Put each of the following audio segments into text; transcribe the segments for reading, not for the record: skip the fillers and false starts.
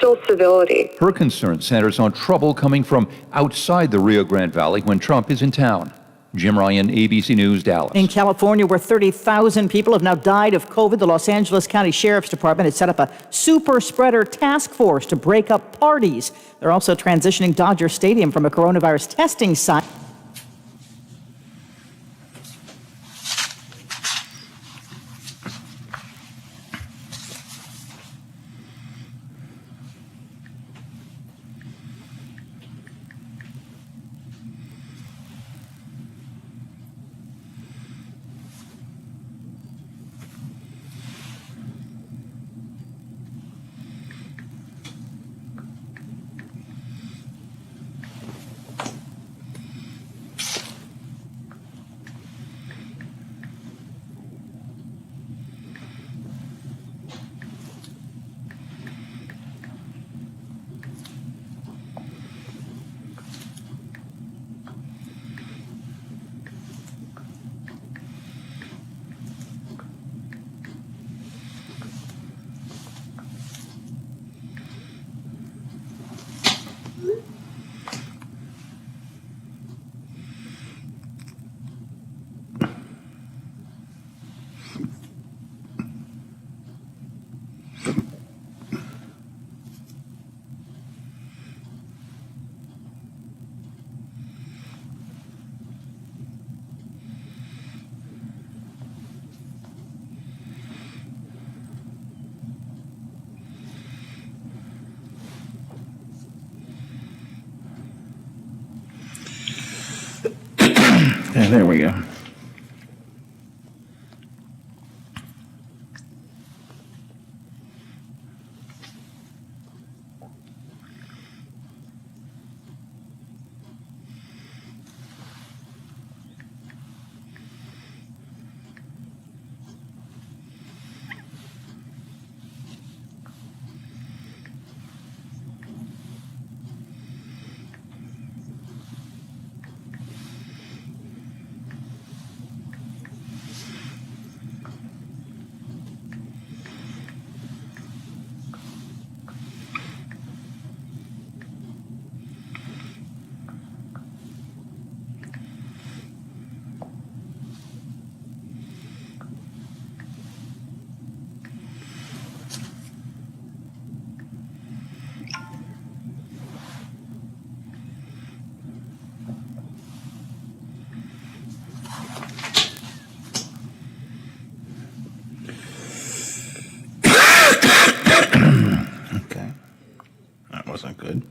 still civility. Her concern centers on trouble coming from outside the Rio Grande Valley when Trump is in town. Jim Ryan, ABC News, Dallas. In California, where 30,000 people have now died of COVID, the Los Angeles County Sheriff's Department has set up a super spreader task force to break up parties. They're also transitioning Dodger Stadium from a coronavirus testing site. Yeah, there we go. Okay. That wasn't good.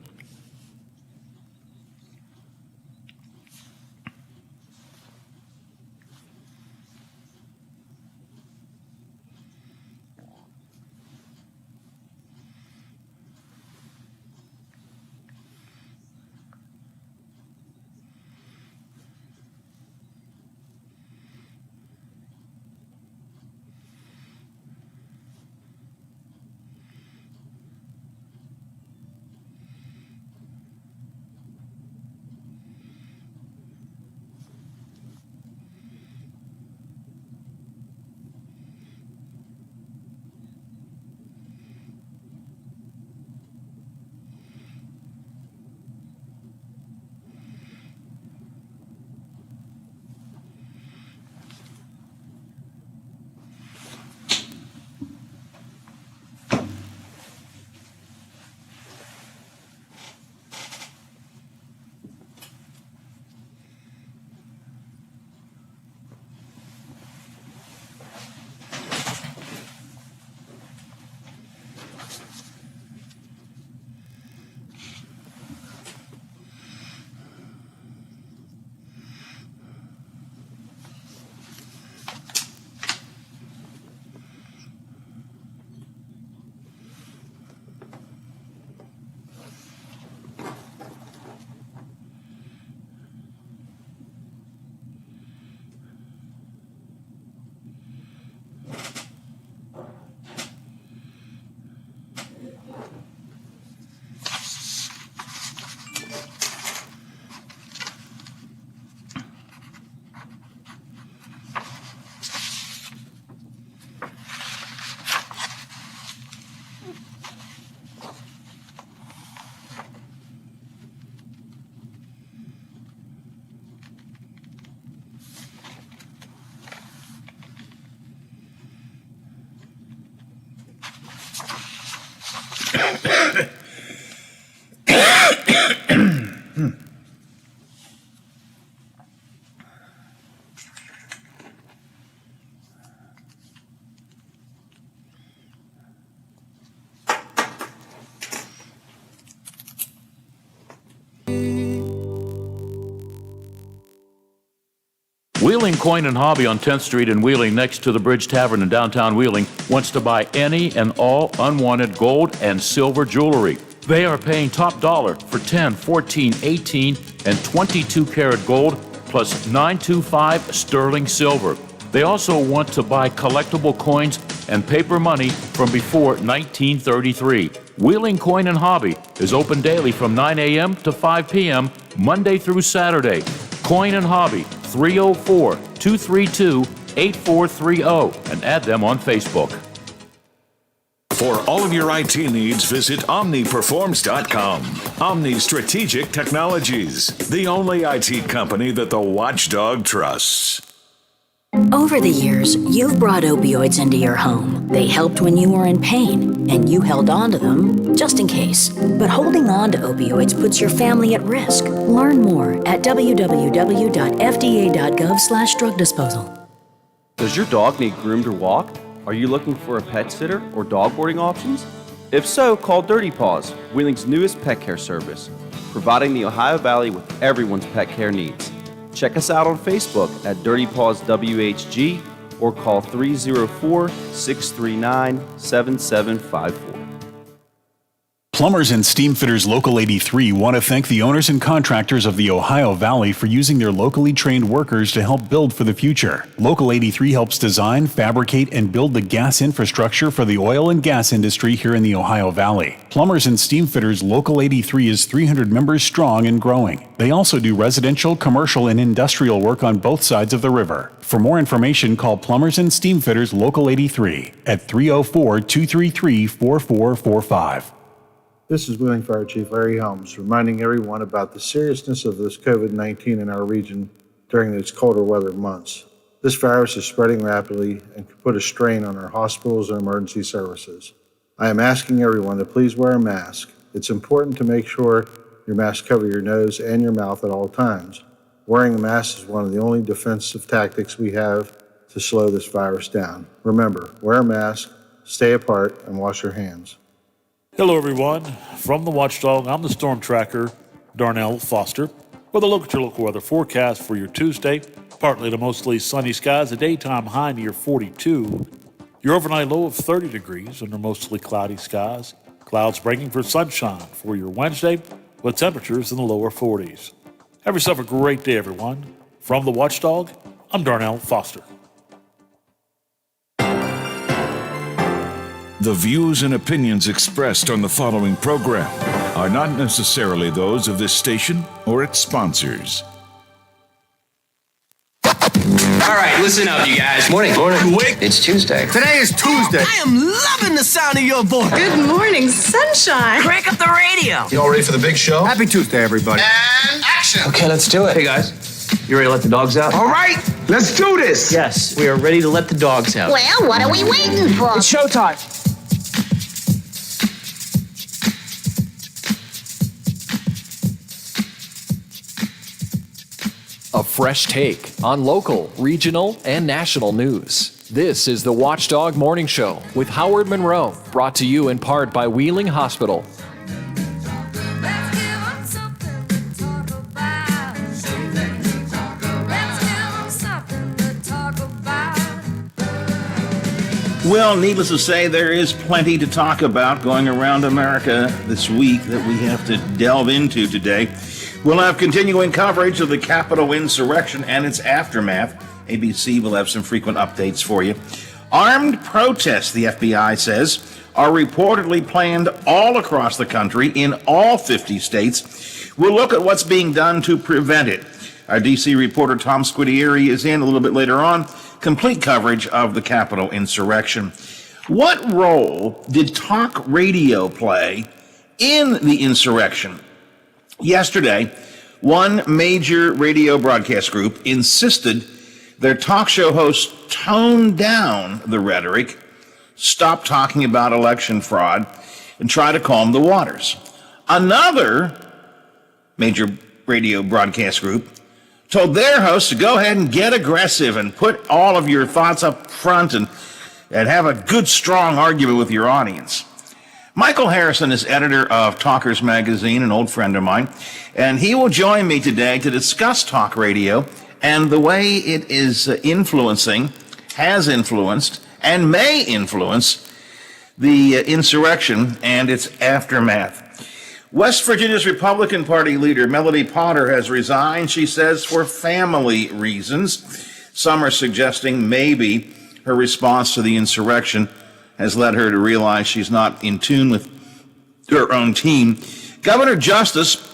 Wheeling Coin and Hobby on 10th Street in Wheeling, next to the Bridge Tavern in downtown Wheeling, wants to buy any and all unwanted gold and silver jewelry. They are paying top dollar for 10, 14, 18, and 22 karat gold plus 925 sterling silver. They also want to buy collectible coins and paper money from before 1933. Wheeling Coin and Hobby is open daily from 9 a.m. to 5 p.m., Monday through Saturday. Coin and Hobby, 304-232-8430, and add them on Facebook. For all of your IT needs, visit OmniPerforms.com. Omni Strategic Technologies, the only IT company that the Watchdog trusts. Over the years, you've brought opioids into your home. They helped when you were in pain, and you held on to them just in case. But holding on to opioids puts your family at risk. Learn more at www.fda.gov/drug disposal. Does your dog need groomed or walked? Are you looking for a pet sitter or dog boarding options? If so, call Dirty Paws, Wheeling's newest pet care service, providing the Ohio Valley with everyone's pet care needs. Check us out on Facebook at Dirty Paws WHG or call 304-639-7754. Plumbers and Steam Fitters Local 83 want to thank the owners and contractors of the Ohio Valley for using their locally trained workers to help build for the future. Local 83 helps design, fabricate, and build the gas infrastructure for the oil and gas industry here in the Ohio Valley. Plumbers and Steam Fitters Local 83 is 300 members strong and growing. They also do residential, commercial, and industrial work on both sides of the river. For more information, call Plumbers and Steam Fitters Local 83 at 304-233-4445. This is Wheeling Fire Chief Larry Helms reminding everyone about the seriousness of this COVID-19 in our region during these colder weather months. This virus is spreading rapidly and could put a strain on our hospitals and emergency services. I am asking everyone to please wear a mask. It's important to make sure your mask covers your nose and your mouth at all times. Wearing a mask is one of the only defensive tactics we have to slow this virus down. Remember, wear a mask, stay apart, and wash your hands. Hello, everyone. From the Watchdog, I'm the Storm Tracker, Darnell Foster, with a look at your local weather forecast for your Tuesday. Partly to mostly sunny skies, a daytime high near 42. Your overnight low of 30 degrees under mostly cloudy skies. Clouds breaking for sunshine for your Wednesday, with temperatures in the lower 40s. Have yourself a great day, everyone. From the Watchdog, I'm Darnell Foster. The views and opinions expressed on the following program are not necessarily those of this station or its sponsors. All right, listen up, you guys. Morning. Morning. It's Tuesday. Today is Tuesday. I am loving the sound of your voice. Good morning, sunshine. Crank up the radio. You all ready for the big show? Happy Tuesday, everybody. And action. Okay, let's do it. Hey, guys. You ready to let the dogs out? All right, let's do this. Yes, we are ready to let the dogs out. Well, what are we waiting for? It's showtime. A fresh take on local, regional, and national news. This is the Watchdog Morning Show with Howard Monroe, brought to you in part by Wheeling Hospital. Well, needless to say, there is plenty to talk about going around America this week that we have to delve into today. We'll have continuing coverage of the Capitol insurrection and its aftermath. ABC will have some frequent updates for you. Armed protests, the FBI says, are reportedly planned all across the country in all 50 states. We'll look at what's being done to prevent it. Our D.C. reporter Tom Squitieri is in a little bit later on. Complete coverage of the Capitol insurrection. What role did talk radio play in the insurrection? Yesterday, one major radio broadcast group insisted their talk show hosts tone down the rhetoric, stop talking about election fraud, and try to calm the waters. Another major radio broadcast group, told their hosts to go ahead and get aggressive and put all of your thoughts up front and have a good, strong argument with your audience. Michael Harrison is editor of Talkers Magazine, an old friend of mine, and he will join me today to discuss talk radio and the way it is influencing, has influenced, and may influence the insurrection and its aftermath. West Virginia's Republican Party leader, Melody Potter, has resigned, she says, for family reasons. Some are suggesting maybe her response to the insurrection has led her to realize she's not in tune with her own team. Governor Justice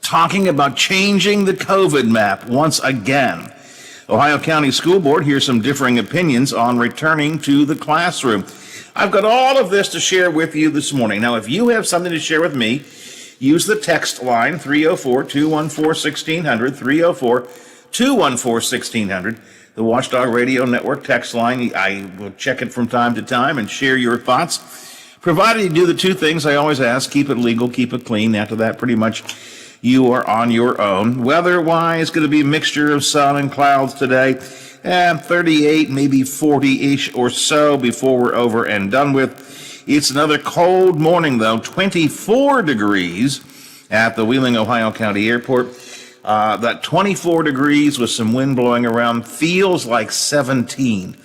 talking about changing the COVID map once again. Ohio County School Board hears some differing opinions on returning to the classroom. I've got all of this to share with you this morning. Now, if you have something to share with me, use the text line 304-214-1600, 304-214-1600, the Watchdog Radio Network text line. I will check it from time to time and share your thoughts, provided you do the two things I always ask: keep it legal, keep it clean. After that, pretty much you are on your own. Weather-wise, going to be a mixture of sun and clouds today. 38, maybe 40-ish or so before we're over and done with. It's another cold morning, though. 24 degrees at the Wheeling, Ohio County Airport. That 24 degrees with some wind blowing around feels like 17.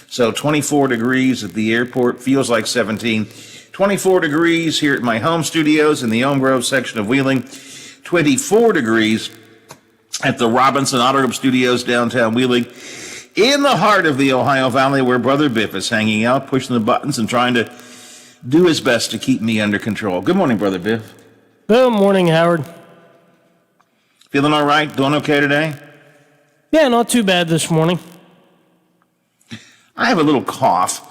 So 24 degrees at the airport feels like 17. 24 degrees here at my home studios in the Elm Grove section of Wheeling. 24 degrees at the Robinson Auto Group Studios downtown Wheeling, in the heart of the Ohio Valley, where Brother Biff is hanging out, pushing the buttons and trying to do his best to keep me under control. Good morning, Brother Biff. Good morning, Howard. Feeling all right? Doing okay today? Yeah, not too bad this morning. I have a little cough.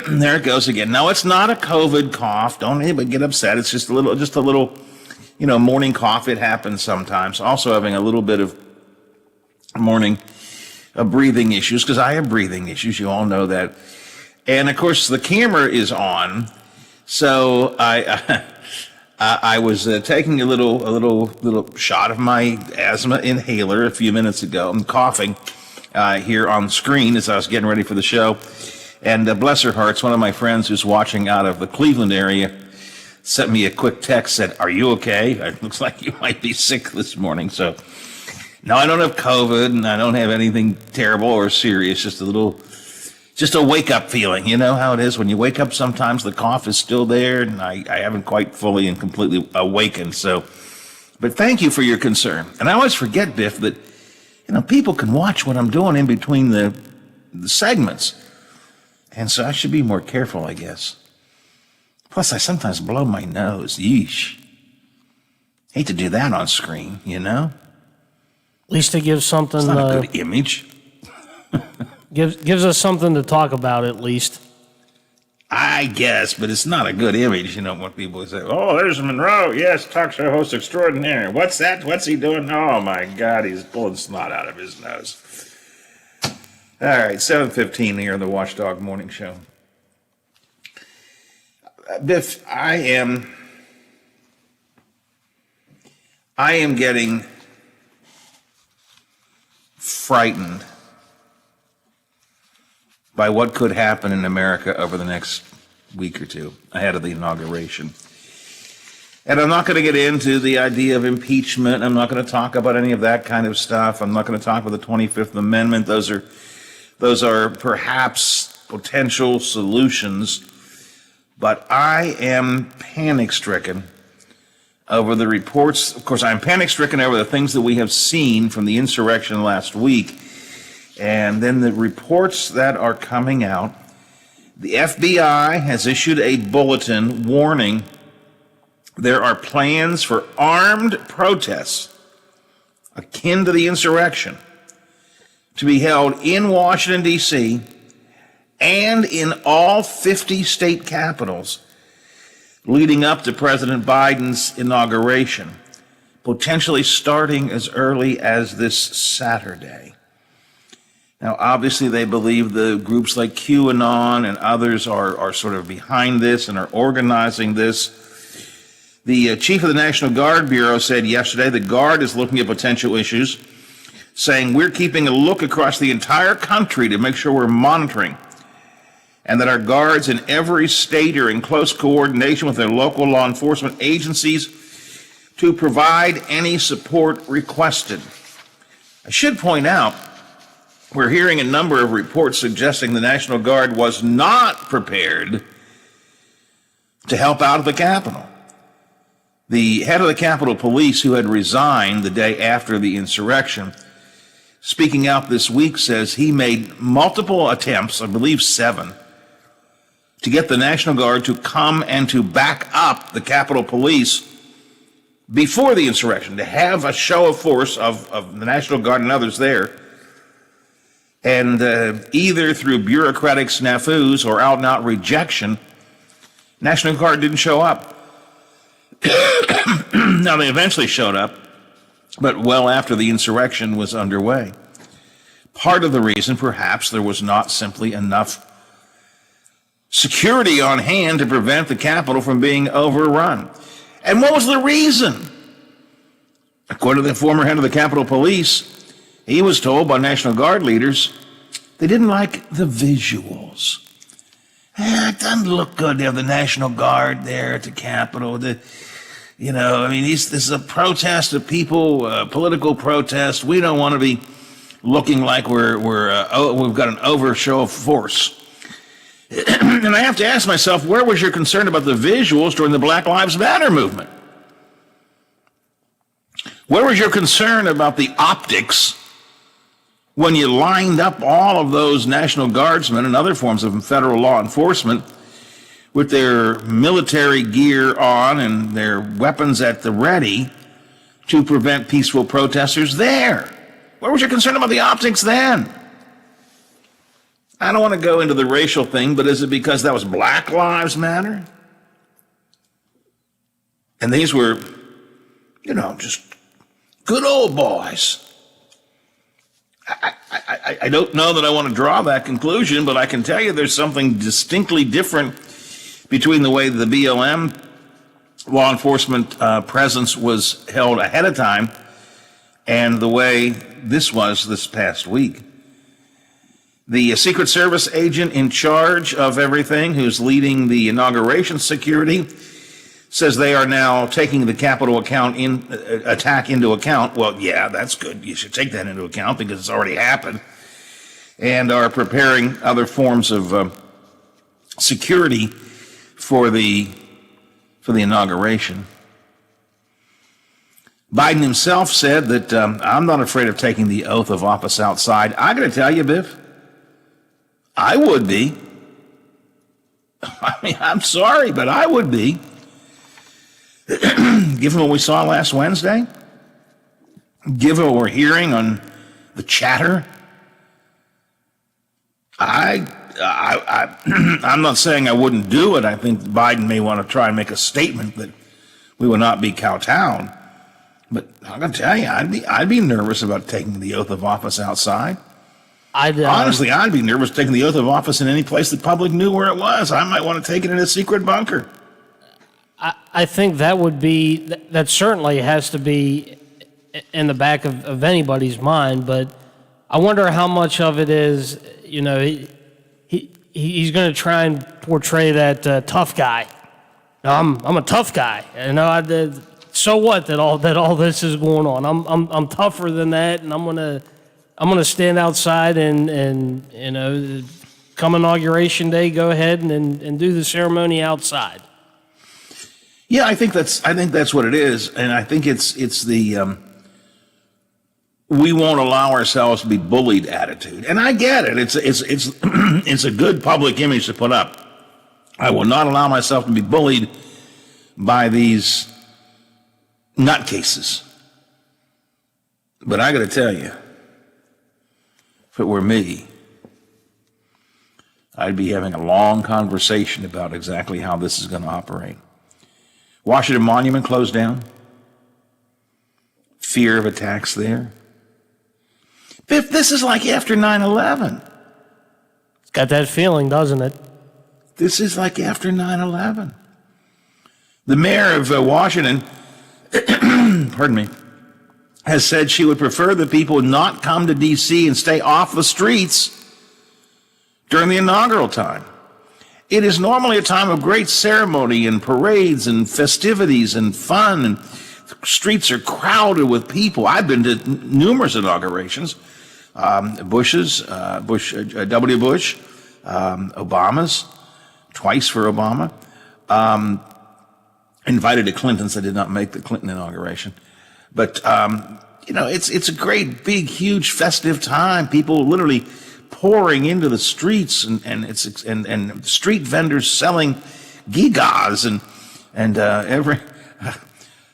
There it goes again. No, it's not a COVID cough. Don't anybody get upset. It's just a little, morning cough. It happens sometimes. Also having a little bit of morning breathing issues, because I have breathing issues. You all know that. And of course, the camera is on. So I was taking a little shot of my asthma inhaler a few minutes ago. I'm coughing here on screen as I was getting ready for the show. And bless her hearts, one of my friends who's watching out of the Cleveland area sent me a quick text, said, "Are you okay? It looks like you might be sick this morning." So, no, I don't have COVID, and I don't have anything terrible or serious, just a wake-up feeling. You know how it is when you wake up sometimes, the cough is still there, and I haven't quite fully and completely awakened. So, but thank you for your concern. And I always forget, Biff, that, people can watch what I'm doing in between the segments. And so I should be more careful, I guess. Plus, I sometimes blow my nose. Yeesh. Hate to do that on screen, At least it gives something. It's not a good image. gives us something to talk about, at least. I guess, but it's not a good image. You know what people say? Oh, there's Monroe. Yes, talk show host extraordinaire. What's that? What's he doing? Oh, my God, he's pulling snot out of his nose. All right, 7:15 here on the Watchdog Morning Show. Biff, I am getting frightened by what could happen in America over the next week or two ahead of the inauguration. And I'm not going to get into the idea of impeachment. I'm not going to talk about any of that kind of stuff. I'm not going to talk about the 25th Amendment. Those are perhaps potential solutions, but I am panic-stricken over the reports. Of course, I'm panic-stricken over the things that we have seen from the insurrection last week, and then the reports that are coming out. The FBI has issued a bulletin warning there are plans for armed protests akin to the insurrection to be held in Washington, D.C., and in all 50 state capitals leading up to President Biden's inauguration, potentially starting as early as this Saturday. Now, obviously, they believe the groups like QAnon and others are sort of behind this and are organizing this. The chief of the National Guard Bureau said yesterday the Guard is looking at potential issues, saying we're keeping a look across the entire country to make sure we're monitoring, and that our guards in every state are in close coordination with their local law enforcement agencies to provide any support requested. I should point out, we're hearing a number of reports suggesting the National Guard was not prepared to help out at the Capitol. The head of the Capitol Police, who had resigned the day after the insurrection, speaking out this week, says he made multiple attempts, I believe 7, to get the National Guard to come and to back up the Capitol Police before the insurrection, to have a show of force of the National Guard and others there. And either through bureaucratic snafus or out-and-out rejection, National Guard didn't show up. Now, they eventually showed up, but well after the insurrection was underway. Part of the reason, perhaps, there was not simply enough security on hand to prevent the Capitol from being overrun. And what was the reason? According to the former head of the Capitol Police, he was told by National Guard leaders they didn't like the visuals. It doesn't look good to have the National Guard there at the Capitol. This is a protest of people, political protest. We don't want to be looking like we've got an overshow of force. And I have to ask myself, where was your concern about the visuals during the Black Lives Matter movement? Where was your concern about the optics when you lined up all of those National Guardsmen and other forms of federal law enforcement with their military gear on and their weapons at the ready to prevent peaceful protesters there? Where was your concern about the optics then? I don't want to go into the racial thing, but is it because that was Black Lives Matter? And these were, just good old boys. I don't know that I want to draw that conclusion, but I can tell you there's something distinctly different between the way the BLM law enforcement presence was held ahead of time and the way this was this past week. The Secret Service agent in charge of everything, who's leading the inauguration security, says they are now taking the Capitol attack into account. Well, yeah, that's good. You should take that into account because it's already happened, and are preparing other forms of security for the inauguration. Biden himself said that I'm not afraid of taking the oath of office outside. I got to tell you, Biff, I would be. I mean, I'm sorry, but I would be. Given what we saw last Wednesday, given what we're hearing on the chatter, I'm not saying I wouldn't do it. I think Biden may want to try and make a statement that we will not be kowtowed. But I'm going to tell you, I'd be nervous about taking the oath of office outside. Honestly, I'd be nervous taking the oath of office in any place the public knew where it was. I might want to take it in a secret bunker. I think that certainly has to be in the back of anybody's mind, but I wonder how much of it is, he's going to try and portray that tough guy. No, I'm a tough guy. So what that all this is going on? I'm tougher than that, and I'm gonna stand outside and come Inauguration Day, go ahead and do the ceremony outside. Yeah, I think that's what it is, and I think it's the we won't allow ourselves to be bullied attitude. And I get it. It's a good public image to put up. I will not allow myself to be bullied by these nutcases. But I got to tell you, if it were me, I'd be having a long conversation about exactly how this is going to operate. Washington Monument closed down. Fear of attacks there. Biff, this is like after 9/11. It's got that feeling, doesn't it? This is like after 9/11. The mayor of Washington, pardon me, has said she would prefer that people not come to D.C. and stay off the streets during the inaugural time. It is normally a time of great ceremony and parades and festivities and fun, and the streets are crowded with people. I've been to numerous inaugurations. W. Bush, Obama's, twice for Obama. Invited to Clinton's. I did not make the Clinton inauguration. But, it's a great, big, huge festive time. People literally pouring into the streets and street vendors selling gigas and every,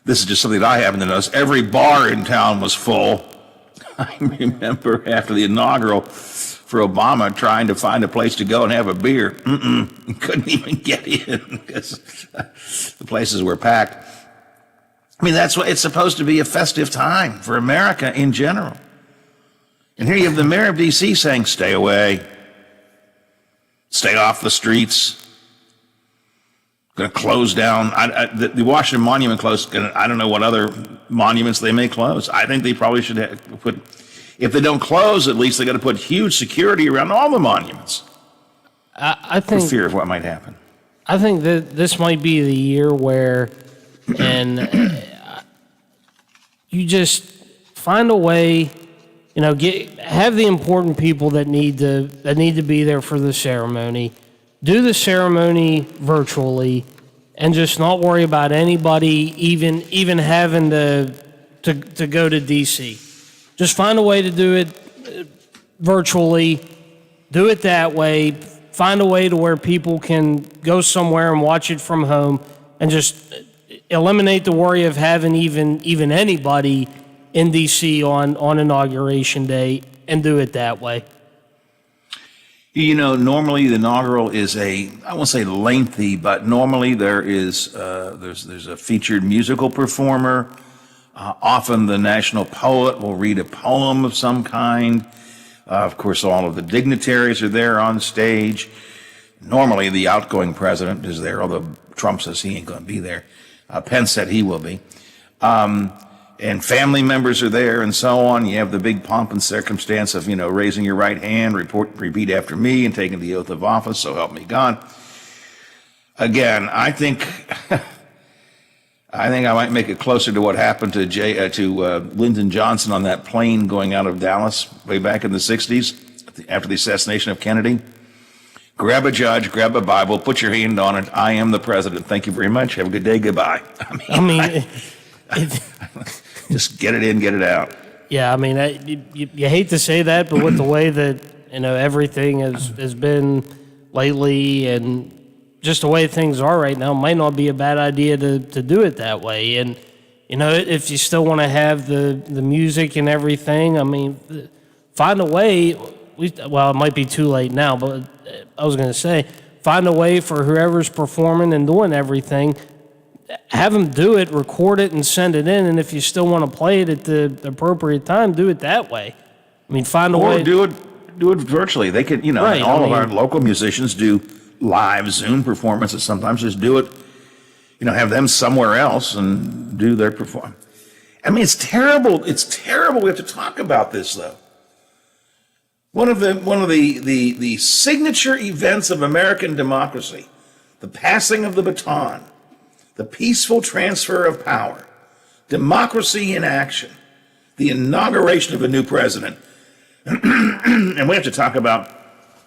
this is just something that I happen to notice, every bar in town was full. I remember after the inaugural for Obama trying to find a place to go and have a beer. Couldn't even get in because the places were packed. I mean, that's what it's supposed to be, a festive time for America in general. And here you have the mayor of D.C. saying, stay away, stay off the streets, going to close down. The Washington Monument closed. I don't know what other monuments they may close. I think they probably should put, if they don't close, at least they got to put huge security around all the monuments. I think, for fear of what might happen. I think that this might be the year where, you just find a way, have the important people that need to be there for the ceremony, do the ceremony virtually, and just not worry about anybody even having to go to D.C. Just find a way to do it virtually, do it that way, find a way to where people can go somewhere and watch it from home, and just eliminate the worry of having even anybody in D.C. on Inauguration Day, and do it that way. Normally the inaugural is I won't say lengthy, but normally there's a featured musical performer. Often the national poet will read a poem of some kind. Of course, all of the dignitaries are there on stage. Normally the outgoing president is there, although Trump says he ain't going to be there. Pence said he will be. And family members are there and so on. You have the big pomp and circumstance of, raising your right hand, repeat after me, and taking the oath of office, so help me God. Again, I think I might make it closer to what happened to Lyndon Johnson on that plane going out of Dallas way back in the 60s after the assassination of Kennedy. Grab a judge, grab a Bible, put your hand on it. I am the president. Thank you very much. Have a good day. Goodbye. Just get it in, get it out. Yeah, you hate to say that, but with the way that everything has been lately, and just the way things are right now, it might not be a bad idea to do it that way. And if you still want to have the music and everything, find a way. Well, it might be too late now, but I was going to say, find a way for whoever's performing and doing everything. Have them do it, record it, and send it in. And if you still want to play it at the appropriate time, do it that way. Find a way. Or do it virtually. They could, right, all of our local musicians do live Zoom performances sometimes. Just do it, have them somewhere else and do their performance. It's terrible. It's terrible. We have to talk about this, though. One of the signature events of American democracy, the passing of the baton, the peaceful transfer of power, democracy in action, the inauguration of a new president. And we have to talk about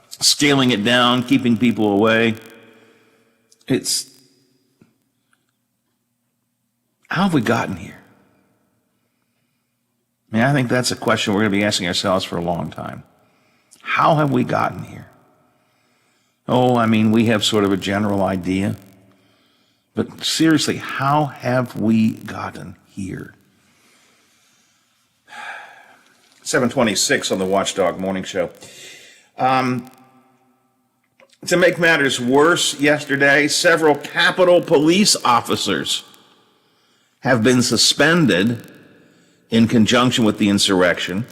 scaling it down, keeping people away. How have we gotten here? I think that's a question we're going to be asking ourselves for a long time. How have we gotten here? We have sort of a general idea. But seriously, how have we gotten here? 7:26 on the Watchdog Morning Show. To make matters worse, yesterday, several Capitol Police officers have been suspended in conjunction with the insurrection,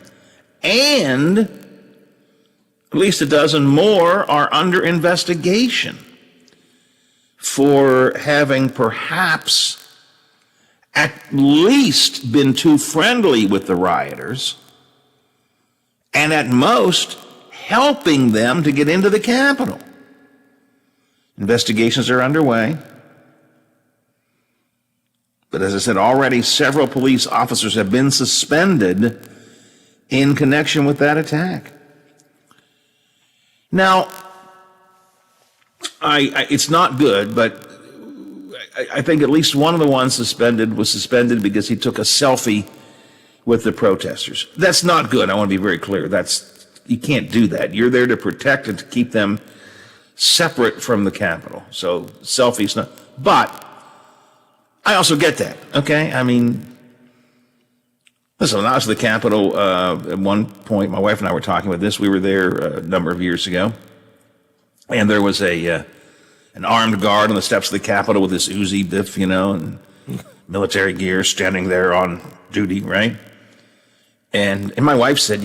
and at least a dozen more are under investigation for having perhaps at least been too friendly with the rioters, and at most helping them to get into the Capitol. Investigations are underway. But as I said, already several police officers have been suspended in connection with that attack. Now, it's not good, but I think at least one of the ones was suspended because he took a selfie with the protesters. That's not good. I want to be very clear. You can't do that. You're there to protect and to keep them separate from the Capitol. So selfies not. But I also get that. Okay, I mean, listen. When I was at the Capitol, at one point, my wife and I were talking about this. We were there a number of years ago, and there was an armed guard on the steps of the Capitol with this Uzi biff, and military gear, standing there on duty, right? And my wife said,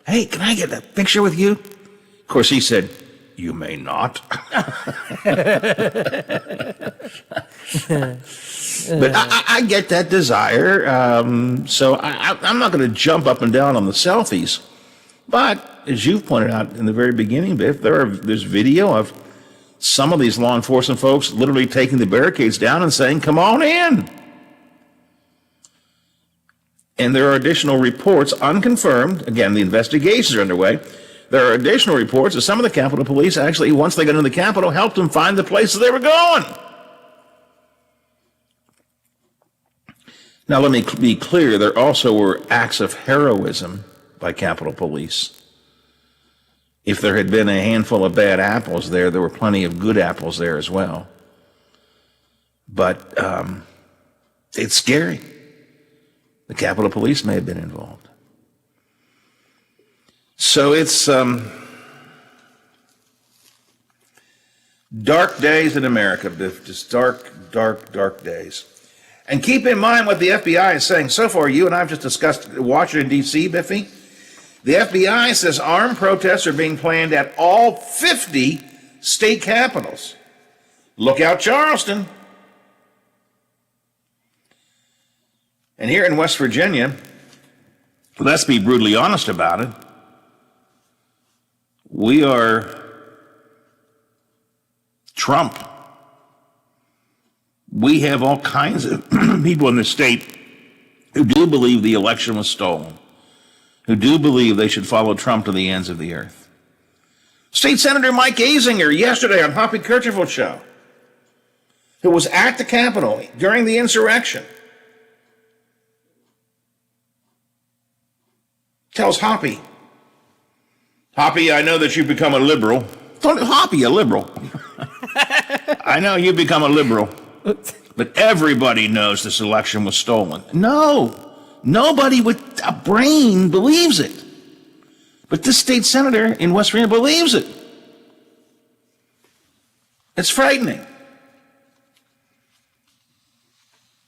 hey, can I get a picture with you? Of course, he said, you may not. But I get that desire, so I'm not going to jump up and down on the selfies. But as you've pointed out in the very beginning, Biff, there's video of some of these law enforcement folks literally taking the barricades down and saying, come on in. And there are additional reports, unconfirmed. Again, the investigations are underway. There are additional reports that some of the Capitol Police actually, once they got into the Capitol, helped them find the places they were going. Now, let me be clear. There also were acts of heroism by Capitol Police. If there had been a handful of bad apples there were plenty of good apples there as well. But it's scary. The Capitol Police may have been involved. So it's dark days in America, Biff. Just dark, dark, dark days. And keep in mind what the FBI is saying. So far, you and I have just discussed Washington, D.C., Biffy. The FBI says armed protests are being planned at all 50 state capitals. Look out, Charleston. And here in West Virginia, let's be brutally honest about it. We are Trump. We have all kinds of people in the state who do believe the election was stolen, who do believe they should follow Trump to the ends of the earth. State Senator Mike Azinger yesterday on Hoppy Kerchevold's show, who was at the Capitol during the insurrection, tells Hoppy, I know that you've become a liberal. Hoppy, a liberal. I know you've become a liberal, but everybody knows this election was stolen. No, nobody with a brain believes it. But this state senator in West Virginia believes it. It's frightening.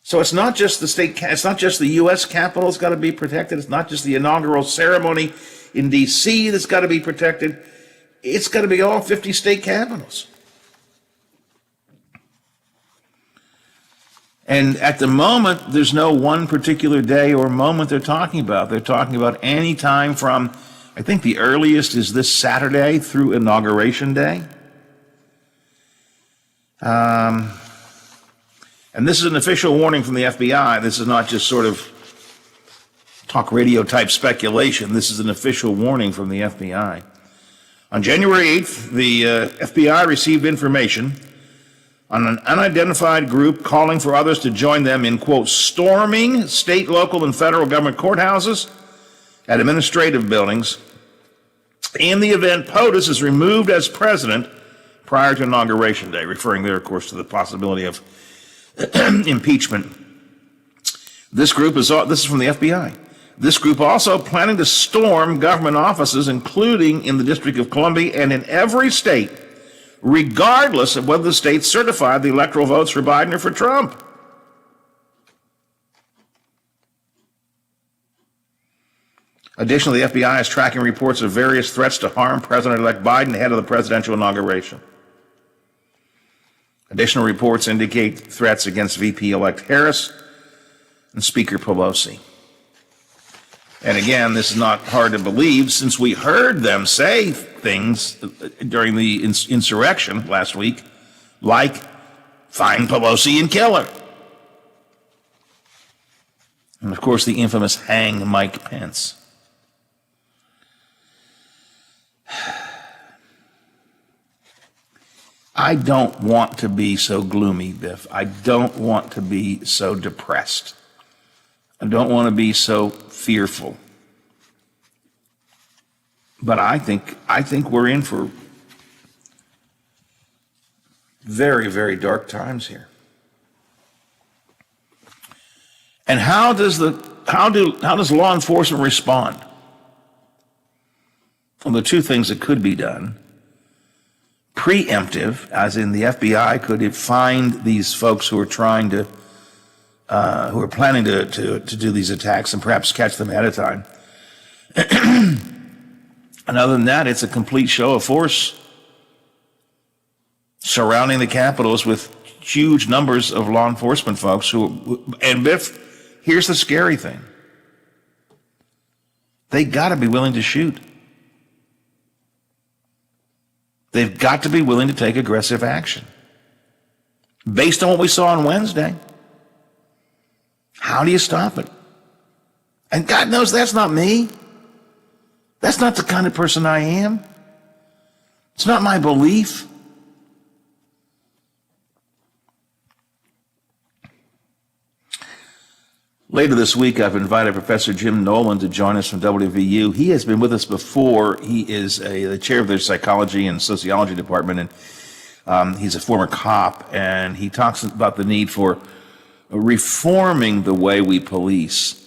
So it's not just the U.S. Capitol that's got to be protected. It's not just the inaugural ceremony in D.C. that's got to be protected. It's got to be all 50 state capitals. And at the moment, there's no one particular day or moment they're talking about. They're talking about any time from, I think the earliest is this Saturday through Inauguration Day. And this is an official warning from the FBI. This is not just sort of talk radio type speculation. This is an official warning from the FBI. On January 8th, the FBI received information on an unidentified group calling for others to join them in, quote, storming state, local, and federal government courthouses and administrative buildings in the event POTUS is removed as president prior to Inauguration Day, referring there, of course, to the possibility of impeachment. This is from the FBI. This group also planning to storm government offices, including in the District of Columbia and in every state, regardless of whether the state certified the electoral votes for Biden or for Trump. Additionally, the FBI is tracking reports of various threats to harm President-elect Biden ahead of the presidential inauguration. Additional reports indicate threats against VP-elect Harris and Speaker Pelosi. And again, this is not hard to believe since we heard them say things during the insurrection last week, like, find Pelosi and kill her. And of course, the infamous hang Mike Pence. I don't want to be so gloomy, Biff. I don't want to be so depressed. I don't want to be so fearful. But I think we're in for very, very dark times here. And how does law enforcement respond? Well, the two things that could be done: preemptive, as in the FBI could find these folks who are trying to, who are planning to do these attacks and perhaps catch them ahead of time. And other than that, it's a complete show of force surrounding the Capitals with huge numbers of law enforcement folks who, and Biff, here's the scary thing. They got to be willing to shoot. They've got to be willing to take aggressive action. Based on what we saw on Wednesday, how do you stop it? And God knows that's not me. That's not the kind of person I am. It's not my belief. Later this week, I've invited Professor Jim Nolan to join us from WVU. He has been with us before. He is the chair of their psychology and sociology department, and he's a former cop, and he talks about the need for reforming the way we police.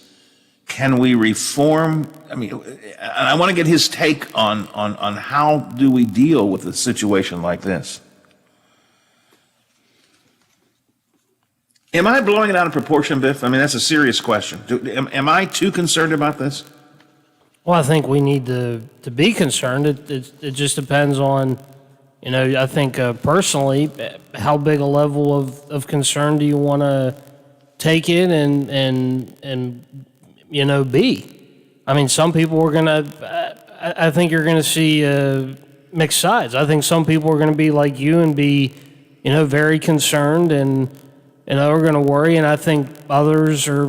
Can we reform? I mean, and I want to get his take on how do we deal with a situation like this. Am I blowing it out of proportion, Biff? I mean, that's a serious question. Am I too concerned about this? Well, I think we need to be concerned. It just depends on, I think personally, how big a level of concern do you want to take it and be? I mean, some people are going to, I think you're going to see mixed sides. I think some people are going to be like you and be, very concerned and, are going to worry. And I think others are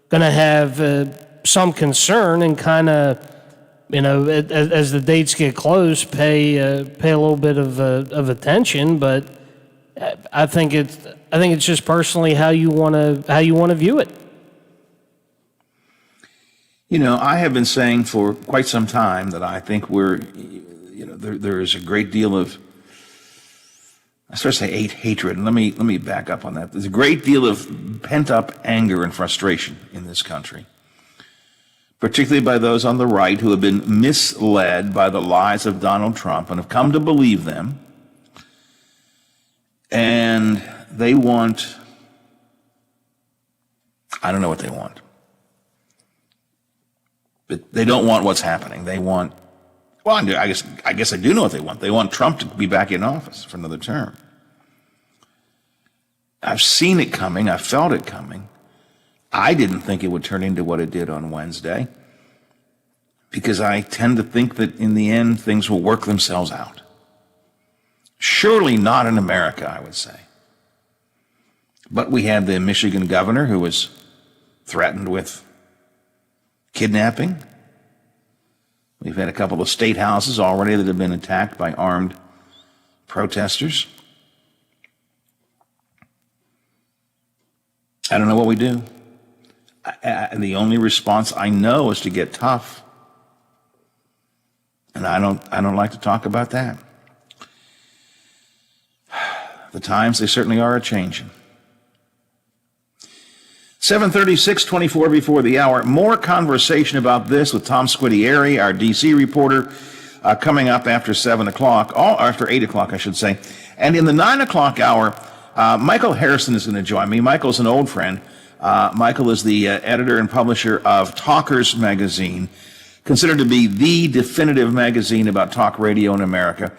going to have some concern and kind of, as the dates get close, pay a little bit of attention. But I think it's just personally how you want to view it. I have been saying for quite some time that I think there is a great deal of, I started to say hatred, and let me back up on that. There's a great deal of pent-up anger and frustration in this country, particularly by those on the right who have been misled by the lies of Donald Trump and have come to believe them. And they want, I don't know what they want. But they don't want what's happening. They want, well, I guess I do know what they want. They want Trump to be back in office for another term. I've seen it coming. I felt it coming. I didn't think it would turn into what it did on Wednesday because I tend to think that in the end, things will work themselves out. Surely not in America, I would say. But we had the Michigan governor who was threatened with kidnapping. We've had a couple of state houses already that have been attacked by armed protesters. I don't know what we do. The only response I know is to get tough. And I don't like to talk about that. The times, they certainly are a-changing. 7:36, 24 before the hour. More conversation about this with Tom Squitieri, our D.C. reporter, coming up after 7 o'clock, after 8 o'clock, I should say. And in the 9 o'clock hour, Michael Harrison is going to join me. Michael's an old friend. Michael is the editor and publisher of Talkers magazine, considered to be the definitive magazine about talk radio in America.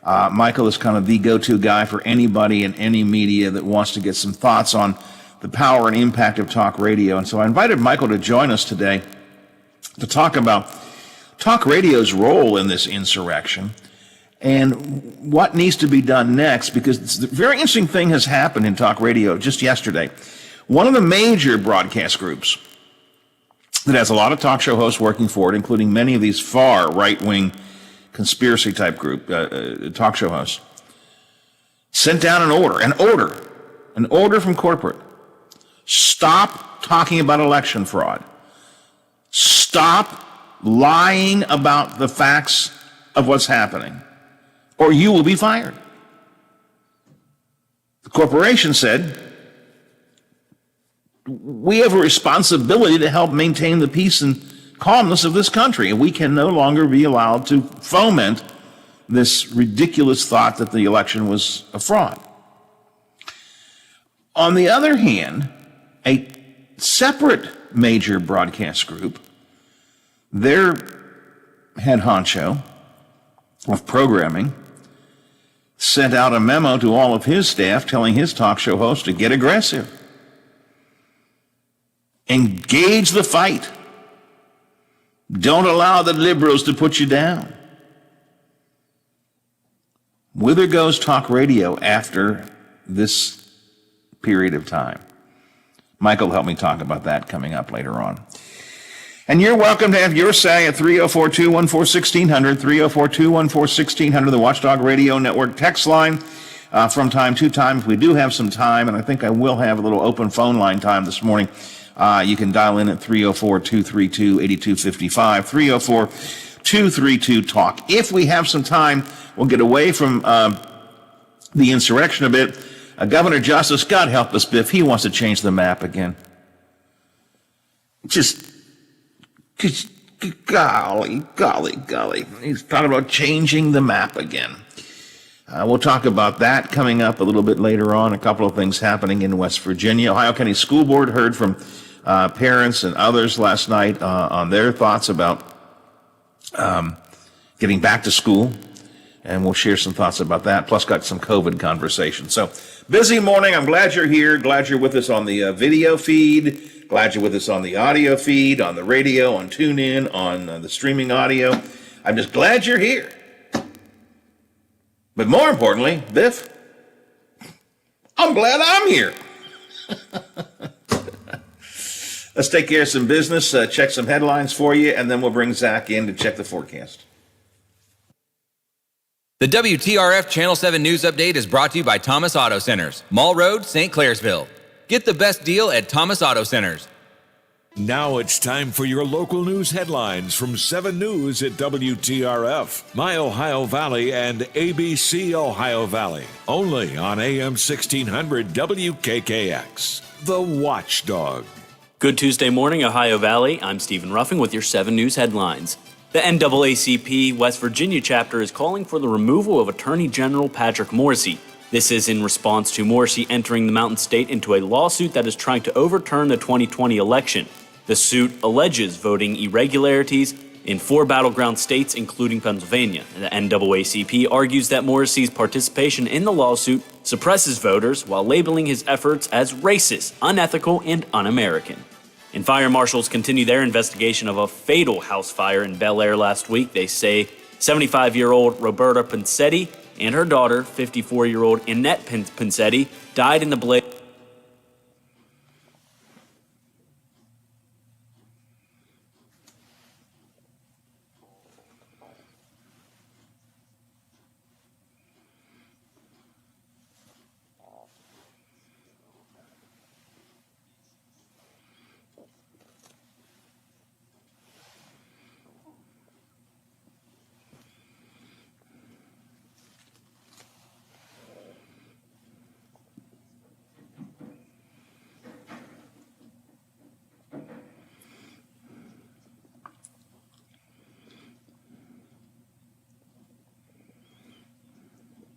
Michael is kind of the go-to guy for anybody in any media that wants to get some thoughts on the power and impact of talk radio. And so I invited Michael to join us today to talk about talk radio's role in this insurrection and what needs to be done next, because a very interesting thing has happened in talk radio just yesterday. One of the major broadcast groups that has a lot of talk show hosts working for it, including many of these far right-wing conspiracy type group talk show hosts, sent down an order from corporate. Stop talking about election fraud. Stop lying about the facts of what's happening, or you will be fired. The corporation said, we have a responsibility to help maintain the peace and calmness of this country, and we can no longer be allowed to foment this ridiculous thought that the election was a fraud. On the other hand, a separate major broadcast group, their head honcho of programming, sent out a memo to all of his staff telling his talk show hosts to get aggressive. Engage the fight. Don't allow the liberals to put you down. Whither goes talk radio after this period of time? Michael will help me talk about that coming up later on. And you're welcome to have your say at 304-214-1600, 304-214-1600, the Watchdog Radio Network text line. From time to time, if we do have some time, and I think I will have a little open phone line time this morning, you can dial in at 304-232-8255, 304-232-TALK. If we have some time, we'll get away from the insurrection a bit. Governor Justice, God help us, Biff, he wants to change the map again. Just golly. He's talking about changing the map again. We'll talk about that coming up a little bit later on. A couple of things happening in West Virginia. Ohio County School Board heard from parents and others last night on their thoughts about getting back to school. And we'll share some thoughts about that, plus got some COVID conversation. So, busy morning. I'm glad you're here. Glad you're with us on the video feed. Glad you're with us on the audio feed, on the radio, on TuneIn, on the streaming audio. I'm just glad you're here. But more importantly, Biff, I'm glad I'm here. Let's take care of some business, check some headlines for you, and then we'll bring Zach in to check the forecast. The WTRF Channel 7 News Update is brought to you by Thomas Auto Centers, Mall Road, St. Clairsville. Get the best deal at Thomas Auto Centers. Now it's time for your local news headlines from 7 News at WTRF, My Ohio Valley, and ABC Ohio Valley. Only on AM 1600 WKKX, the Watchdog. Good Tuesday morning, Ohio Valley. I'm Stephen Ruffing with your 7 News headlines. The NAACP West Virginia chapter is calling for the removal of Attorney General Patrick Morrisey. This is in response to Morrisey entering the Mountain State into a lawsuit that is trying to overturn the 2020 election. The suit alleges voting irregularities in 4 battleground states, including Pennsylvania. The NAACP argues that Morrisey's participation in the lawsuit suppresses voters while labeling his efforts as racist, unethical, and un-American. And fire marshals continue their investigation of a fatal house fire in Bel Air last week. They say 75-year-old Roberta Pincetti and her daughter, 54-year-old Annette Pincetti, died in the blaze.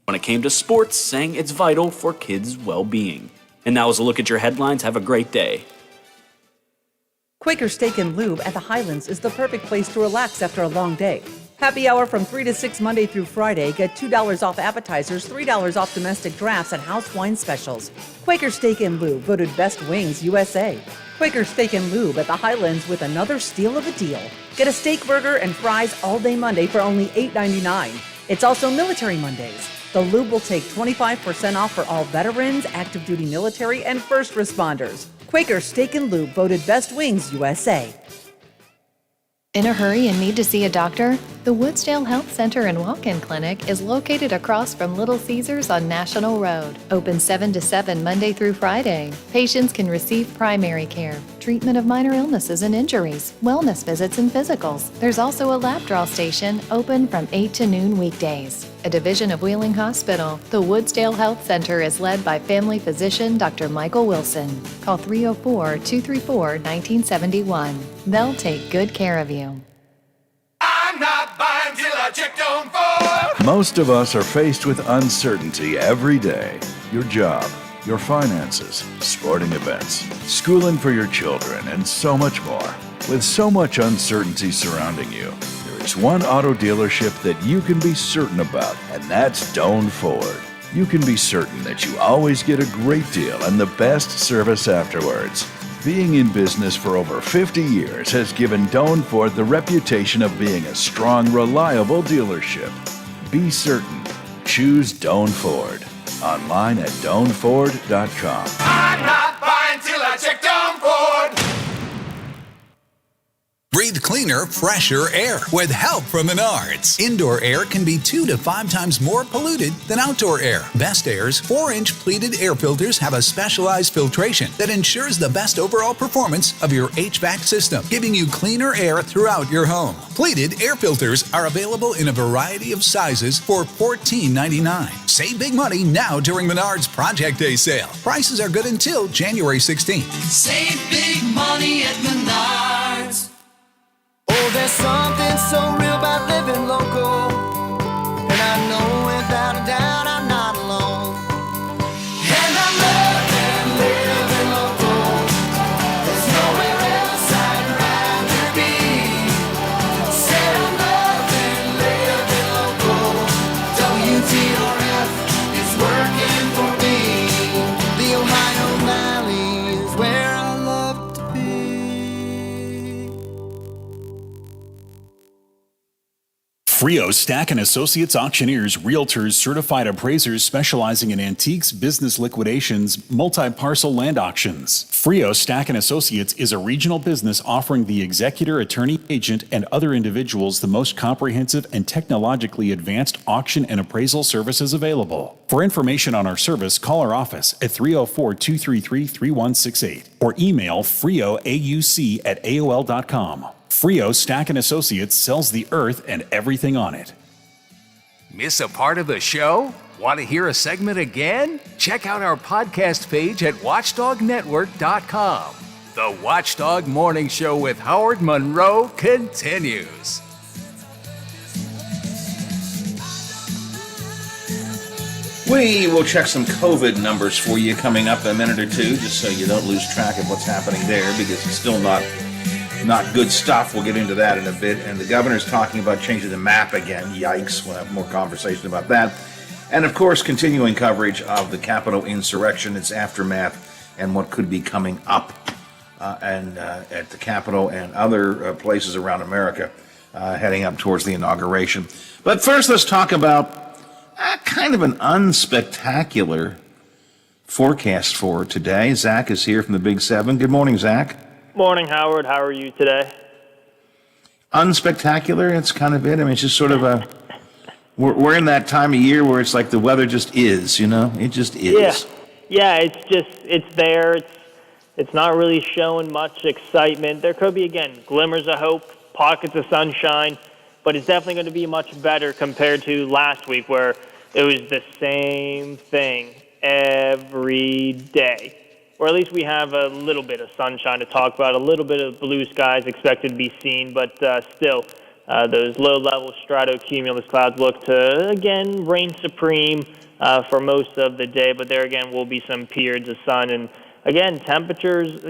When it came to sports, saying it's vital for kids' well-being. And that was a look at your headlines. Have a great day. Quaker Steak and Lube at the Highlands is the perfect place to relax after a long day. Happy hour from 3 to 6 Monday through Friday. Get $2 off appetizers, $3 off domestic drafts, and house wine specials. Quaker Steak and Lube, voted Best Wings USA. Quaker Steak and Lube at the Highlands with another steal of a deal. Get a steak burger and fries all day Monday for only $8.99. It's also Military Mondays. The Lube will take 25% off for all veterans, active duty military, and first responders. Quaker Steak and Lube, voted Best Wings USA. In a hurry and need to see a doctor? The Woodsdale Health Center and Walk-In Clinic is located across from Little Caesars on National Road. Open 7 to 7 Monday through Friday. Patients can receive primary care, treatment of minor illnesses and injuries, wellness visits and physicals. There's also a lab draw station open from 8 to noon weekdays. A division of Wheeling Hospital, the Woodsdale Health Center is led by family physician Dr. Michael Wilson. Call 304-234-1971. They'll take good care of you. I'm not buying till I checked on Ford. Most of us are faced with uncertainty every day. Your job, your finances, sporting events, schooling for your children, and so much more. With so much uncertainty surrounding you, there is one auto dealership that you can be certain about, and that's Doan Ford. You can be certain that you always get a great deal and the best service afterwards. Being in business for over 50 years has given Doan Ford the reputation of being a strong, reliable dealership. Be certain. Choose Doan Ford. Online at doanford.com. I'm not buying till I checked on Ford. Breathe cleaner, fresher air with help from Menards. Indoor air can be 2 to 5 times more polluted than outdoor air. Best Air's 4-inch pleated air filters have a specialized filtration that ensures the best overall performance of your HVAC system, giving you cleaner air throughout your home. Pleated air filters are available in a variety of sizes for $14.99. Save big money now during Menards Project Day sale. Prices are good until January 16th. Save big money at Menards. Oh, there's something so real about living local, and I know without a doubt I'm not alone. And I'm loving living local. There's nowhere else I'd rather be. Said I'm loving living local. WTRF is working for me. The Ohio Valley is where I love to be. Frio Stack and Associates auctioneers, realtors, certified appraisers specializing in antiques, business liquidations, multi-parcel land auctions. Frio Stack and Associates is a regional business offering the executor, attorney, agent, and other individuals the most comprehensive and technologically advanced auction and appraisal services available. For information on our service, call our office at 304-233-3168 or email frioauc@aol.com. Frio Stack and Associates sells the earth and everything on it. Miss a part of the show? Want to hear a segment again? Check out our podcast page at watchdognetwork.com. The Watchdog Morning Show with Howard Monroe continues. We will check some COVID numbers for you coming up in a minute or two, just so you don't lose track of what's happening there, because it's still not good stuff. We'll get into that in a bit. And the governor's talking about changing the map again. Yikes. We'll have more conversation about that. And, of course, continuing coverage of the Capitol insurrection, its aftermath, and what could be coming up at the Capitol and other places around America heading up towards the inauguration. But first, let's talk about kind of an unspectacular forecast for today. Zach is here from the Big 7. Good morning, Zach. Morning, Howard. How are you today? Unspectacular, it's kind of it. I mean, it's just sort of we're in that time of year where it's like the weather just is, you know? It just is. Yeah, it's there. It's not really showing much excitement. There could be, again, glimmers of hope, pockets of sunshine, but it's definitely going to be much better compared to last week where it was the same thing every day. Or at least we have a little bit of sunshine to talk about, a little bit of blue skies expected to be seen, but still, those low-level stratocumulus clouds look to, again, reign supreme for most of the day, but there again will be some periods of sun. And again, temperatures,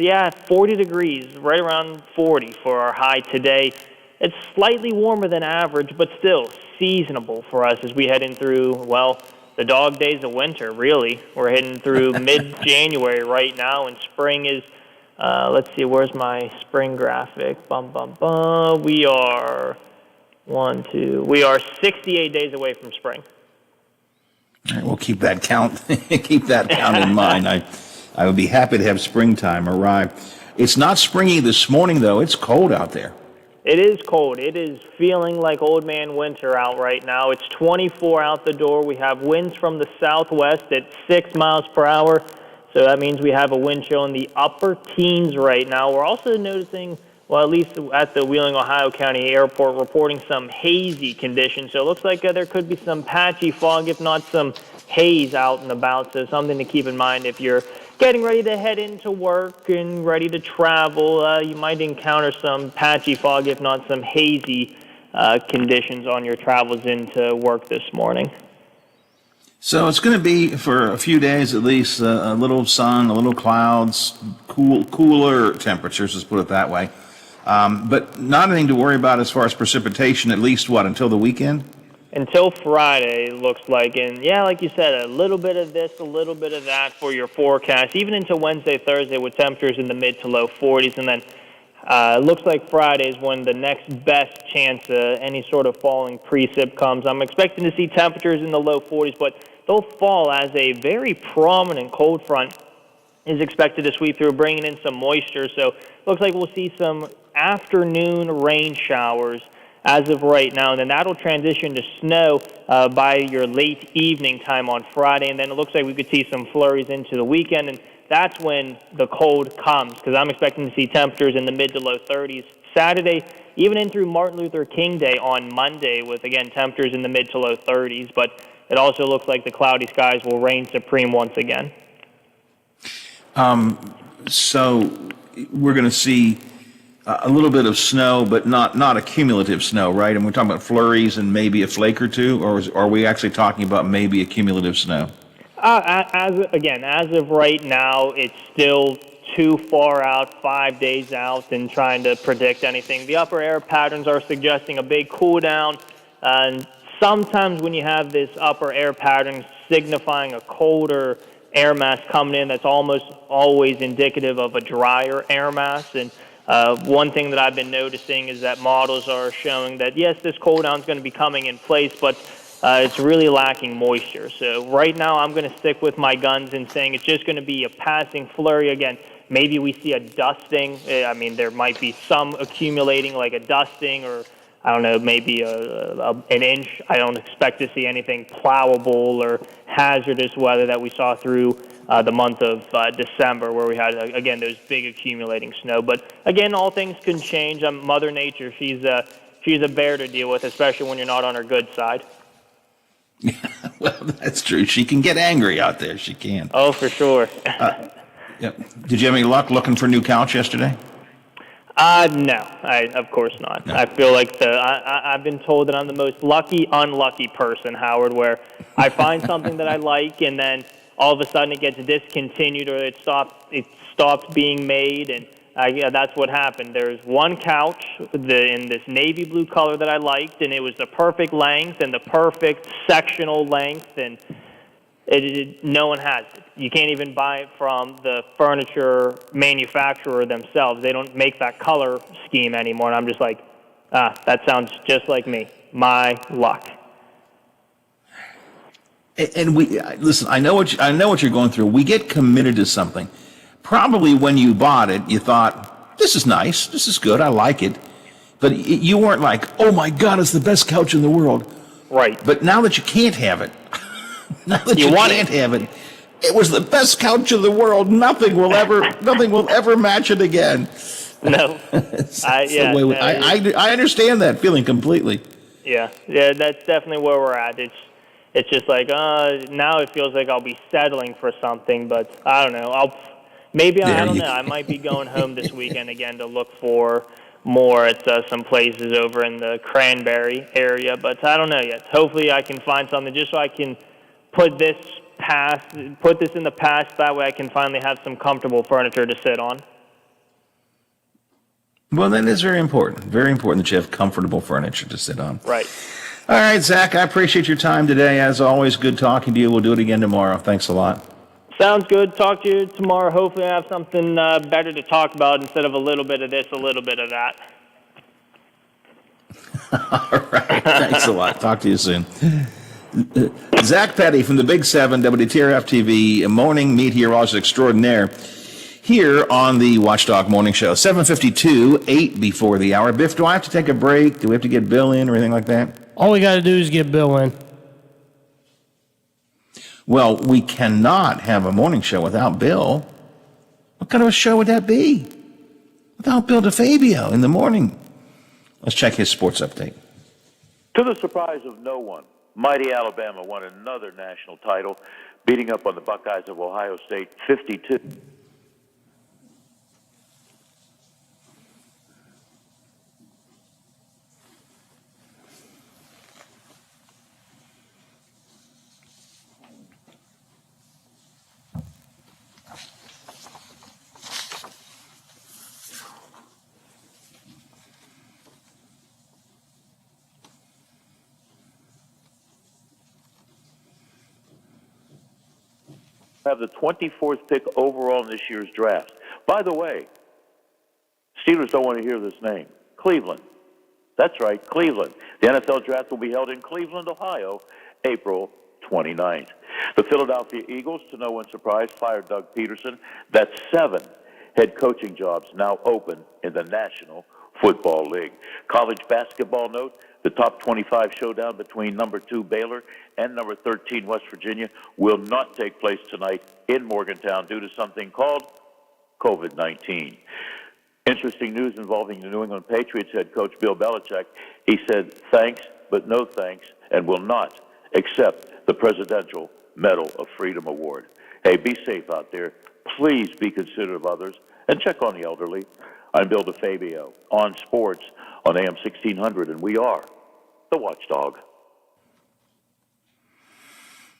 40 degrees, right around 40 for our high today. it's slightly warmer than average, but still seasonable for us as we head in through, well, the dog days of winter, really. We're heading through mid-January right now, and spring is, let's see, where's my spring graphic? We are 68 days away from spring. All right, we'll keep that count in mind. I would be happy to have springtime arrive. It's not springy this morning, though. It's cold out there. It is cold. It is feeling like old man winter out right now. It's 24 out the door. We have winds from the southwest at 6 miles per hour. So that means we have a wind chill in the upper teens right now. We're also noticing, well, at least at the Wheeling, Ohio County Airport, reporting some hazy conditions. So it looks like there could be some patchy fog, if not some haze out and about. So something to keep in mind if you're getting ready to head into work and ready to travel. You might encounter some patchy fog, if not some hazy conditions on your travels into work this morning. So it's going to be, for a few days at least, a little sun, a little clouds, cooler temperatures, let's put it that way. But not anything to worry about as far as precipitation, at least, until the weekend? Until Friday, it looks like. And, yeah, like you said, a little bit of this, a little bit of that for your forecast, even into Wednesday, Thursday, with temperatures in the mid to low 40s. And then it looks like Friday is when the next best chance any sort of falling precip comes. I'm expecting to see temperatures in the low 40s, but they'll fall as a very prominent cold front is expected to sweep through, bringing in some moisture. So it looks like we'll see some afternoon rain showers as of right now, and then that'll transition to snow by your late evening time on Friday, and then it looks like we could see some flurries into the weekend, and that's when the cold comes, because I'm expecting to see temperatures in the mid to low 30s Saturday, even in through Martin Luther King Day on Monday, with, again, temperatures in the mid to low 30s, but it also looks like the cloudy skies will reign supreme once again. So we're going to see a little bit of snow, but not a cumulative snow, right? And we're talking about flurries and maybe a flake or two, or are we actually talking about maybe a cumulative snow? As of right now, it's still too far out, 5 days out, and trying to predict anything. The upper air patterns are suggesting a big cool down, and sometimes when you have this upper air pattern signifying a colder air mass coming in, that's almost always indicative of a drier air mass. And one thing that I've been noticing is that models are showing that, yes, this cold down is going to be coming in place, but it's really lacking moisture. So right now I'm going to stick with my guns in saying it's just going to be a passing flurry. Again, maybe we see a dusting. I mean, there might be some accumulating, like a dusting, or I don't know, maybe an inch. I don't expect to see anything plowable or hazardous weather that we saw through the month of December, where we had, again, those big accumulating snow. But, again, all things can change. Mother Nature, she's a bear to deal with, especially when you're not on her good side. Well, that's true. She can get angry out there. She can. Oh, for sure. Yep. Did you have any luck looking for a new couch yesterday? No, of course not. No. I feel like I've been told that I'm the most unlucky person, Howard, where I find something that I like, and then all of a sudden it gets discontinued, or it stops being made, and that's what happened. There's one couch in this navy blue color that I liked, and it was the perfect length and the perfect sectional length, and no one has it. You can't even buy it from the furniture manufacturer themselves. They don't make that color scheme anymore, and I'm just like, that sounds just like me. My luck. And listen. I know what you're going through. We get committed to something. Probably when you bought it, you thought, "This is nice. This is good. I like it." But you weren't like, "Oh my God, it's the best couch in the world." Right. But now that you can't have it, it was the best couch in the world. Nothing will ever match it again. No. I understand that feeling completely. Yeah, that's definitely where we're at. It's just like now it feels like I'll be settling for something, but I don't know. I don't know. I might be going home this weekend again to look for more at some places over in the Cranberry area, but I don't know yet. Hopefully I can find something just so I can put this in the past. That way I can finally have some comfortable furniture to sit on. Well, that is very important. Very important that you have comfortable furniture to sit on. Right. All right, Zach, I appreciate your time today. As always, good talking to you. We'll do it again tomorrow. Thanks a lot. Sounds good. Talk to you tomorrow. Hopefully I have something better to talk about instead of a little bit of this, a little bit of that. All right. Thanks a lot. Talk to you soon. Zach Petty from the Big 7, WTRF TV, morning meteorologist extraordinaire, here on the Watchdog Morning Show. 7:52, 8 before the hour. Biff, do I have to take a break? Do we have to get Bill in or anything like that? All we got to do is get Bill in. Well, we cannot have a morning show without Bill. What kind of a show would that be? Without Bill DeFabio in the morning. Let's check his sports update. To the surprise of no one, mighty Alabama won another national title, beating up on the Buckeyes of Ohio State 52. Have the 24th pick overall in this year's draft. By the way, Steelers don't want to hear this name. Cleveland. That's right, Cleveland. The NFL draft will be held in Cleveland, Ohio, April 29th. The Philadelphia Eagles, to no one's surprise, fired Doug Peterson. That's 7 head coaching jobs now open in the National Football League. College basketball note, the top 25 showdown between number 2 Baylor and number 13 West Virginia will not take place tonight in Morgantown due to something called COVID-19. Interesting news involving the New England Patriots head coach Bill Belichick. He said thanks, but no thanks, and will not accept the Presidential Medal of Freedom Award. Hey, be safe out there. Please be considerate of others and check on the elderly. I'm Bill DeFabio on sports on AM 1600, and we are the Watchdog.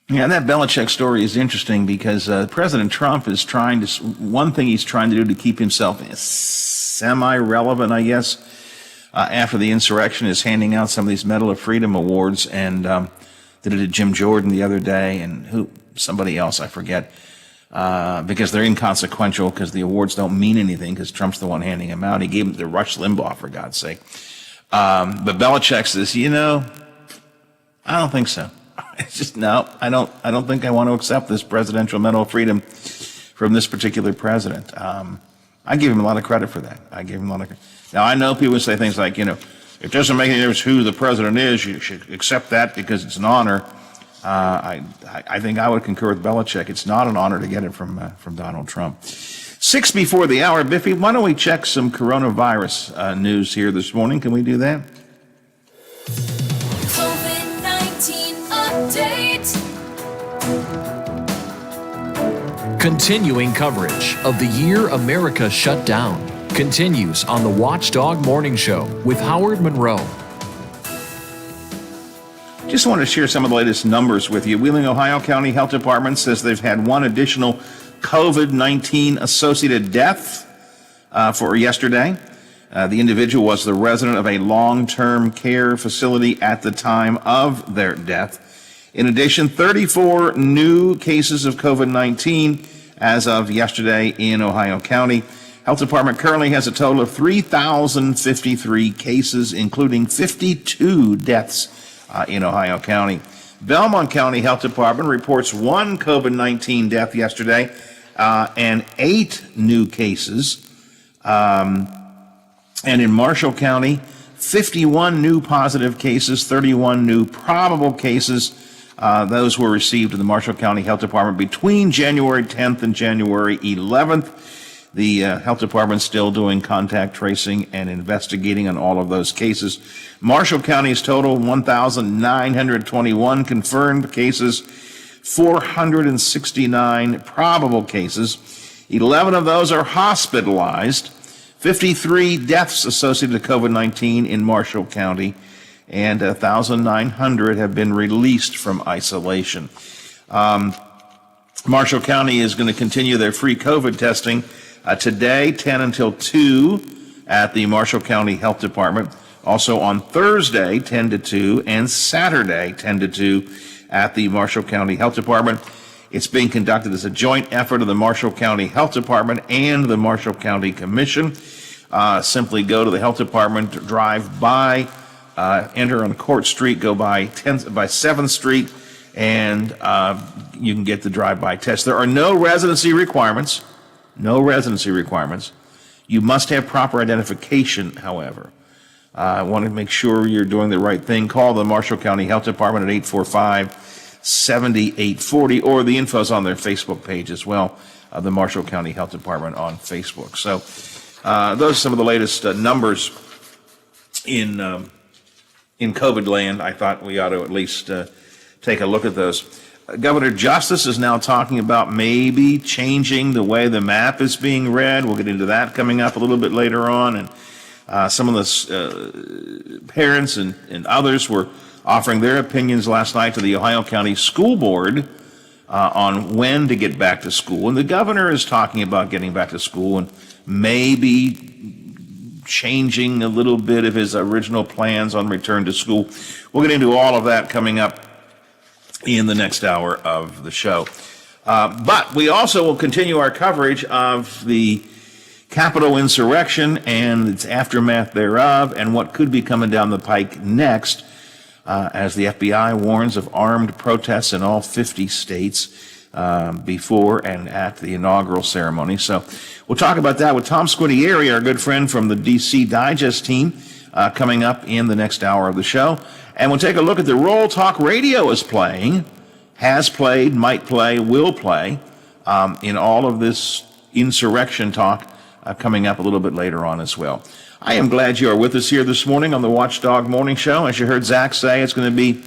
Yeah, that Belichick story is interesting because President Trump is trying to, one thing he's trying to do to keep himself semi-relevant, I guess, after the insurrection is handing out some of these Medal of Freedom awards, and did it to Jim Jordan the other day, and somebody else, I forget, because they're inconsequential because the awards don't mean anything because Trump's the one handing them out. He gave them to Rush Limbaugh, for God's sake. But Belichick says, I don't think so. It's just, no, I don't think I want to accept this Presidential Medal of Freedom from this particular president. I give him a lot of credit for that. Now, I know people say things like, it doesn't make any difference who the president is. You should accept that because it's an honor. I think I would concur with Belichick. It's not an honor to get it from Donald Trump. 6 before the hour, Biffy, why don't we check some coronavirus news here this morning? Can we do that? COVID-19 update. Continuing coverage of the year America shut down continues on the Watchdog Morning Show with Howard Monroe. Just want to share some of the latest numbers with you. Wheeling, Ohio County Health Department says they've had one additional COVID-19 associated death for yesterday. The individual was the resident of a long-term care facility at the time of their death. In addition, 34 new cases of COVID-19 as of yesterday in Ohio County. Health Department currently has a total of 3,053 cases, including 52 deaths in Ohio County. Belmont County Health Department reports one COVID-19 death yesterday and 8 new cases. And in Marshall County, 51 new positive cases, 31 new probable cases. Those were received in the Marshall County Health Department between January 10th and January 11th. The health department's still doing contact tracing and investigating on all of those cases. Marshall County's total 1,921 confirmed cases, 469 probable cases. 11 of those are hospitalized. 53 deaths associated with COVID-19 in Marshall County, and 1,900 have been released from isolation. Marshall County is going to continue their free COVID testing today, 10 until 2, at the Marshall County Health Department. Also on Thursday, 10 to 2, and Saturday, 10 to 2, at the Marshall County Health Department. It's being conducted as a joint effort of the Marshall County Health Department and the Marshall County Commission. Simply go to the Health Department, drive by, enter on Court Street, go by 7th Street, and you can get the drive-by test. There are no residency requirements. No residency requirements. You must have proper identification, however. I want to make sure you're doing the right thing. Call the Marshall County Health Department at 845-7840, or the info's on their Facebook page as well, the Marshall County Health Department on Facebook. So those are some of the latest numbers in COVID land. I thought we ought to at least take a look at those. Governor Justice is now talking about maybe changing the way the map is being read. We'll get into that coming up a little bit later on. And some of the parents and others were offering their opinions last night to the Ohio County School Board on when to get back to school. And the governor is talking about getting back to school and maybe changing a little bit of his original plans on return to school. We'll get into all of that coming up in the next hour of the show. But we also will continue our coverage of the Capitol insurrection and its aftermath thereof, and what could be coming down the pike next, as the FBI warns of armed protests in all 50 states before and at the inaugural ceremony. So we'll talk about that with Tom Squitieri, our good friend from the DC Digest team, coming up in the next hour of the show. And we'll take a look at the role Talk Radio is playing, has played, might play, will play, in all of this insurrection talk coming up a little bit later on as well. I am glad you are with us here this morning on the Watchdog Morning Show. As you heard Zach say, it's going to be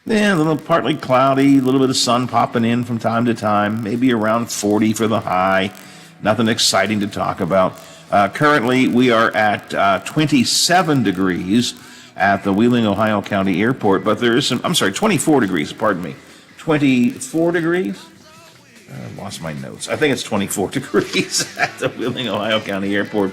a little partly cloudy, a little bit of sun popping in from time to time, maybe around 40 for the high. Nothing exciting to talk about. Currently, we are at 27 degrees at the Wheeling, Ohio County Airport, but there is 24 degrees, pardon me. 24 degrees? I lost my notes. I think it's 24 degrees at the Wheeling, Ohio County Airport.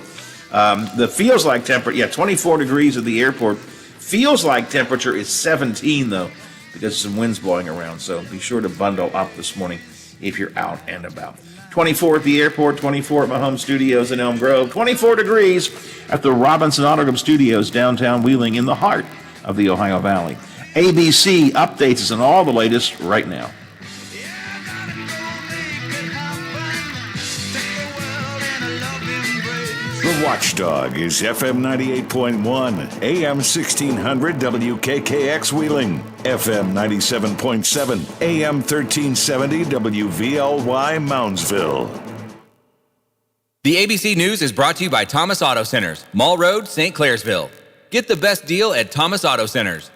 The feels like temperature, 24 degrees at the airport. Feels like temperature is 17, though, because some wind's blowing around, so be sure to bundle up this morning if you're out and about. 24 at the airport, 24 at my home studios in Elm Grove, 24 degrees at the Robinson Auto Group Studios, downtown Wheeling, in the heart of the Ohio Valley. ABC updates us on all the latest right now. The Watchdog is FM 98.1, AM 1600 WKKX Wheeling, FM 97.7, AM 1370 WVLY Moundsville. The ABC News is brought to you by Thomas Auto Centers, Mall Road, St. Clairsville. Get the best deal at Thomas Auto Centers.